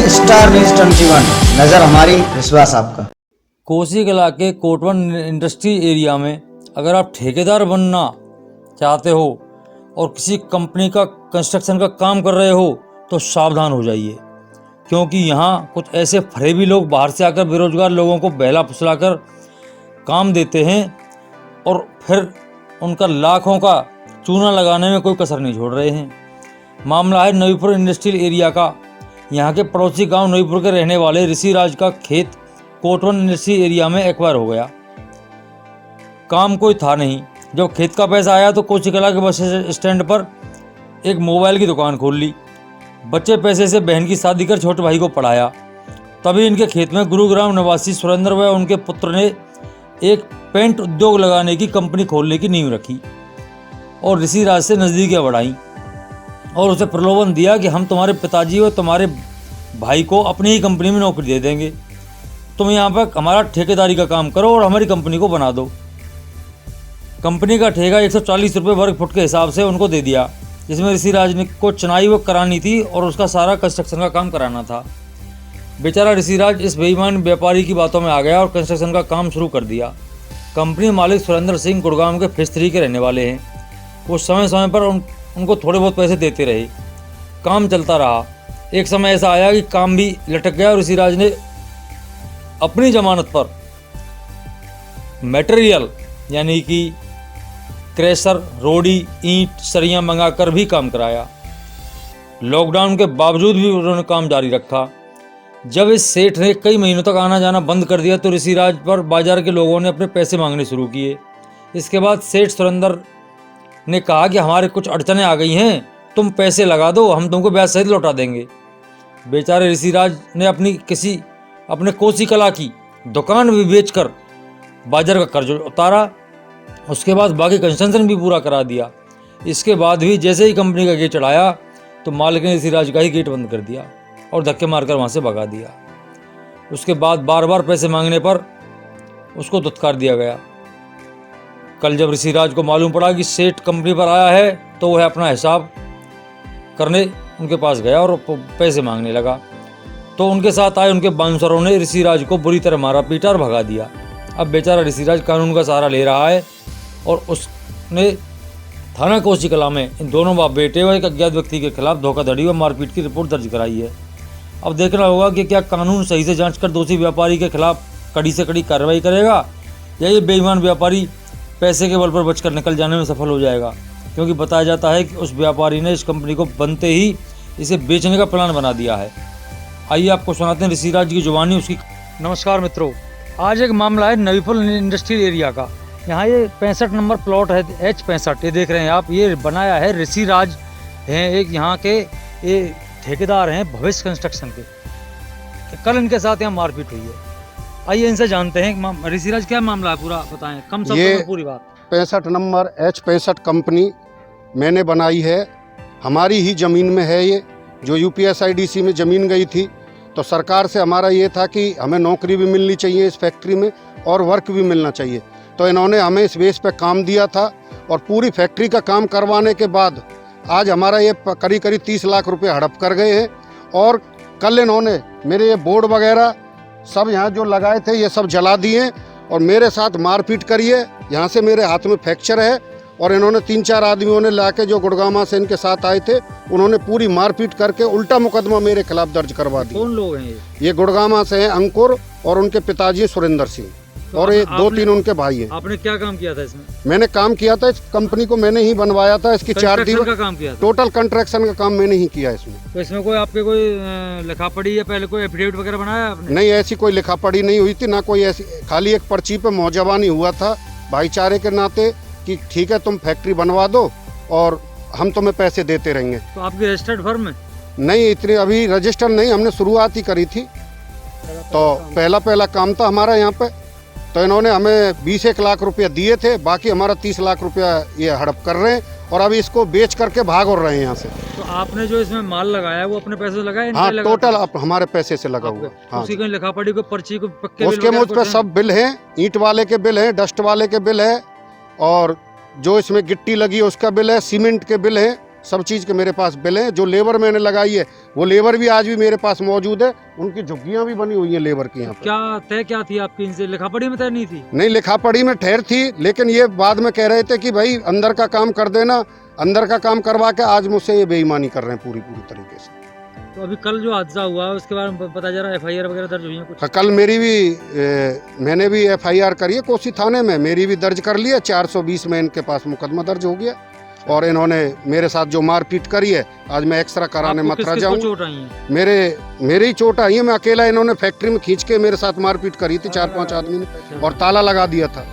Star news 21, नजर हमारी विश्वास आपका। कोसी कला के कोटवन इंडस्ट्री एरिया में अगर आप ठेकेदार बनना चाहते हो और किसी कंपनी का कंस्ट्रक्शन का काम कर रहे हो तो सावधान हो जाइए, क्योंकि यहाँ कुछ ऐसे फरेबी लोग बाहर से आकर बेरोजगार लोगों को बहला फुसलाकर काम देते हैं और फिर उनका लाखों का चूना लगाने में कोई कसर नहीं छोड़ रहे हैं। मामला है नवीपुर इंडस्ट्रियल एरिया का। यहाँ के पड़ोसी गांव नवीपुर के रहने वाले ऋषिराज का खेत कोटवन इंडस्ट्री एरिया में एक्वायर हो गया। काम कोई था नहीं। जब खेत का पैसा आया तो कोसी कला के बस स्टैंड पर एक मोबाइल की दुकान खोल ली। बच्चे पैसे से बहन की शादी कर छोटे भाई को पढ़ाया। तभी इनके खेत में गुरुग्राम निवासी सुरेंद्र व उनके पुत्र ने एक पेंट उद्योग लगाने की कंपनी खोलने की नींव रखी और ऋषिराज से नज़दीकियाँ बढ़ाई और उसे प्रलोभन दिया कि हम तुम्हारे पिताजी और तुम्हारे भाई को अपनी ही कंपनी में नौकरी दे देंगे। तुम यहाँ पर हमारा ठेकेदारी का काम करो और हमारी कंपनी को बना दो। कंपनी का ठेका 140 रुपये वर्ग फुट के हिसाब से उनको दे दिया, जिसमें ऋषिराज को चुनाई वो करानी थी और उसका सारा कंस्ट्रक्शन का काम कराना था। बेचारा ऋषिराज इस बेईमान व्यापारी की बातों में आ गया और कंस्ट्रक्शन का काम शुरू कर दिया। कंपनी मालिक सुरेंद्र सिंह गुड़गांव के फेज 3 के रहने वाले हैं। वो समय समय पर उनको थोड़े बहुत पैसे देते रहे। काम चलता रहा। एक समय ऐसा आया कि काम भी लटक गया और ऋषिराज ने अपनी जमानत पर मटेरियल यानी कि क्रेशर, रोड़ी, ईंट, सरियां मंगाकर भी काम कराया। लॉकडाउन के बावजूद भी उन्होंने काम जारी रखा। जब इस सेठ ने कई महीनों तक आना जाना बंद कर दिया तो ऋषिराज पर बाजार के लोगों ने अपने पैसे मांगने शुरू किए। इसके बाद सेठ सुरेंद्र ने कहा कि हमारे कुछ अड़चनें आ गई हैं, तुम पैसे लगा दो, हम तुमको ब्याज सहित लौटा देंगे। बेचारे ऋषिराज ने अपने कोसी कला की दुकान भी बेचकर बाजार का कर्ज उतारा। उसके बाद बाकी कंस्ट्रक्शन भी पूरा करा दिया। इसके बाद भी जैसे ही कंपनी का गेट चढ़ाया तो मालिक ने ऋषिराज का ही गेट बंद कर दिया और धक्के मारकर वहाँ से भगा दिया। उसके बाद बार बार पैसे मांगने पर उसको दुत्कार दिया गया। कल जब ऋषिराज को मालूम पड़ा कि सेठ कंपनी पर आया है तो वह अपना हिसाब करने उनके पास गया और पैसे मांगने लगा। तो उनके साथ आए उनके बाउंसरों ने ऋषिराज को बुरी तरह मारा पीटा और भगा दिया। अब बेचारा ऋषिराज कानून का सहारा ले रहा है और उसने थाना कोसी कला में इन दोनों बाप बेटे व एक अज्ञात व्यक्ति के खिलाफ धोखाधड़ी व मारपीट की रिपोर्ट दर्ज कराई है। अब देखना होगा कि क्या कानून सही से जांच कर दोषी व्यापारी के खिलाफ कड़ी से कड़ी कार्रवाई करेगा या ये बेईमान व्यापारी पैसे के बल पर बचकर निकल जाने में सफल हो जाएगा, क्योंकि बताया जाता है कि उस व्यापारी ने इस कंपनी को बनते ही इसे बेचने का प्लान बना दिया है। आइए आपको सुनाते हैं ऋषिराज की जुबानी उसकी। नमस्कार मित्रों, आज एक मामला है नवीपुर इंडस्ट्रियल एरिया का। यहाँ ये 65 नंबर प्लॉट है, H65, ये देख रहे हैं आप। ये बनाया है ऋषिराज हैं, एक यहाँ के ये ठेकेदार हैं भविष्य कंस्ट्रक्शन के। कल इनके साथ यहाँ मारपीट हुई है। आइए इनसे जानते हैं ऋषिराज क्या मामला है, पूरा बताएं कम शब्दों में पूरी बात। 65 नंबर H65 कंपनी मैंने बनाई है, हमारी ही ज़मीन में है ये। जो UPSIDC में ज़मीन गई थी तो सरकार से हमारा ये था कि हमें नौकरी भी मिलनी चाहिए इस फैक्ट्री में और वर्क भी मिलना चाहिए। तो इन्होंने हमें इस बेस पे काम दिया था और पूरी फैक्ट्री का काम करवाने के बाद आज हमारा ये करीब 30 लाख रुपए हड़प कर गए हैं। और कल इन्होंने मेरे ये बोर्ड वगैरह सब यहाँ जो लगाए थे ये सब जला दिए और मेरे साथ मारपीट करिए। यहाँ से मेरे हाथ में फ्रैक्चर है और इन्होंने 3-4 आदमियों ने लाके जो गुड़गांव से इनके साथ आए थे उन्होंने पूरी मारपीट करके उल्टा मुकदमा मेरे खिलाफ दर्ज करवा दिया। कौन लोग हैं ये गुड़गांव से हैं अंकुर और उनके पिताजी सुरेंद्र सिंह और ये 2-3 उनके भाई हैं। आपने क्या काम किया था इसमें? मैंने काम किया था, इस कंपनी को मैंने ही बनवाया था। इसकी 4 दीवार का काम किया था? टोटल कंस्ट्रक्शन का काम मैंने ही किया इसमें। तो इसमें कोई आपके कोई लिखा पढ़ी या पहले कोई एफिडेविट वगैरह बनाया आपने? नहीं, ऐसी कोई लिखा पढ़ी नहीं हुई थी, ना कोई ऐसी, खाली एक पर्ची पे मौजबानी हुआ था भाईचारे के नाते कि ठीक है तुम फैक्ट्री बनवा दो और हम तुम्हें पैसे देते रहेंगे। तो आपकी रजिस्टर्ड फर्म है? नहीं, इतनी अभी रजिस्टर नहीं, हमने शुरुआत ही करी थी। तो पहला काम था हमारा यहाँ पे। तो इन्होंने हमें 20 लाख रुपया दिए थे, बाकी हमारा 30 लाख रुपया ये हड़प कर रहे हैं और अभी इसको बेच करके भाग और रहे हैं यहाँ से। तो आपने जो इसमें माल लगाया वो अपने पैसे से लगाया? हाँ, टोटल हमारे पैसे से लगा हुआ। हाँ, उसकी कोई लिखा पढ़ी, कोई पर्ची, कोई पक्के उसके मुझ पे सब बिल हैं, ईंट वाले के बिल हैं, डस्ट वाले के बिल है और जो इसमें गिट्टी लगी है उसका बिल है, सीमेंट के बिल है, सब चीज़ के मेरे पास बिल हैं। जो लेबर मैंने लगाई है वो लेबर भी आज भी मेरे पास मौजूद है, उनकी झुग्गियाँ भी बनी हुई हैं लेबर की यहाँ पर। क्या तय क्या थी आपकी इनसे? लिखा पढ़ी में तय नहीं थी? नहीं, लिखा पढ़ी में ठहर थी, लेकिन ये बाद में कह रहे थे कि भाई अंदर का काम कर देना, अंदर का काम करवा के आज मुझसे ये बेईमानी कर रहे हैं पूरी तरीके से। तो अभी कल जो हादसा हुआ उसके बारे में पता चला, FIR वगैरह दर्ज हुई है कुछ? कल मेरी भी मैंने भी FIR करी है कोसी थाने में, मेरी भी दर्ज कर ली है। 420 में इनके पास मुकदमा दर्ज हो गया और इन्होंने मेरे साथ जो मारपीट करी है, आज मैं एक्सरा कराने आपको मथुरा किस-किस को जाऊँ। चोट आई है? मेरे ही चोट आई है, मैं अकेला, इन्होंने फैक्ट्री में खींच के मेरे साथ मारपीट करी थी 4-5 आदमी ने और ताला लगा दिया था।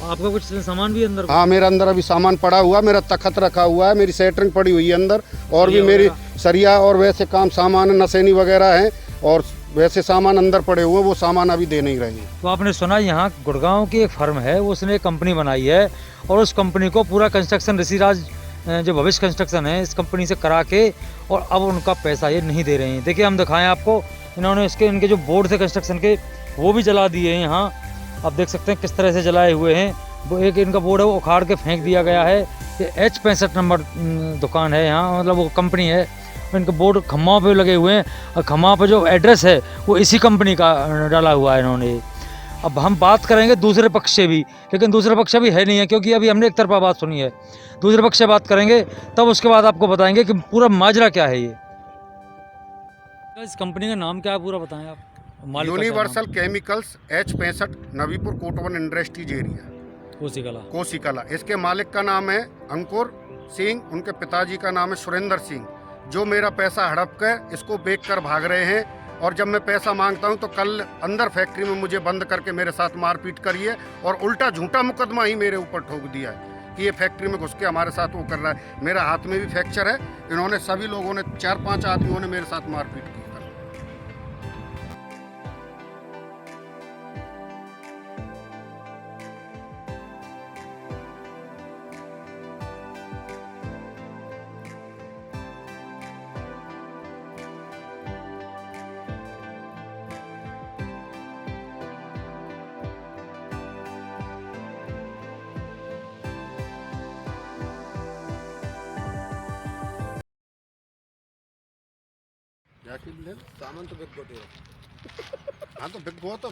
आपका कुछ सामान भी अंदर? हाँ, मेरा अंदर अभी सामान पड़ा हुआ, मेरा तखत रखा हुआ है, मेरी सेटरिंग पड़ी हुई है अंदर, और भी मेरी सरिया और वैसे काम सामान नसेनी वगैरह हैं और वैसे सामान अंदर पड़े हुए, वो सामान अभी दे नहीं रहे हैं। तो आपने सुना यहाँ गुड़गांव की एक फर्म है, उसने एक कंपनी बनाई है और उस कंपनी को पूरा कंस्ट्रक्शन ऋषिराज जो भविष्य कंस्ट्रक्शन है इस कंपनी से करा के, और अब उनका पैसा ये नहीं दे रहे हैं। देखिए हम दिखाएं आपको, इन्होंने इनके जो बोर्ड थे कंस्ट्रक्शन के वो भी जला दिए हैं। यहाँ आप देख सकते हैं किस तरह से जलाए हुए हैं। वो एक इनका बोर्ड है वो उखाड़ के फेंक दिया गया है। ये H65 नंबर दुकान है यहाँ, मतलब वो कंपनी है। इनके बोर्ड खम्भों पे लगे हुए हैं और खम्भों पे जो एड्रेस है वो इसी कंपनी का डाला हुआ है इन्होंने। अब हम बात करेंगे दूसरे पक्ष से भी, लेकिन दूसरा पक्ष अभी है नहीं है क्योंकि अभी हमने एक तरफा बात सुनी है। दूसरे पक्ष से बात करेंगे तब उसके बाद आपको बताएंगे कि पूरा माजरा क्या है। ये इस कंपनी का नाम क्या है पूरा बताएं आप। मालिक का क्या universal chemicals H65 Navipur Kotwan industries area नाम? कोसी कला। इसके मालिक का नाम है अंकुर सिंह, उनके पिताजी का नाम है सुरेंद्र सिंह, जो मेरा पैसा हड़प कर इसको बेच कर भाग रहे हैं। और जब मैं पैसा मांगता हूं तो कल अंदर फैक्ट्री में मुझे बंद करके मेरे साथ मारपीट करी है और उल्टा झूठा मुकदमा ही मेरे ऊपर ठोक दिया है कि ये फैक्ट्री में घुस के हमारे साथ वो कर रहा है। मेरा हाथ में भी फ्रैक्चर है। इन्होंने सभी लोगों ने 4-5 आदमियों ने मेरे साथ मारपीट की। सामान तो बिक गो। हाँ तो बिक गो तो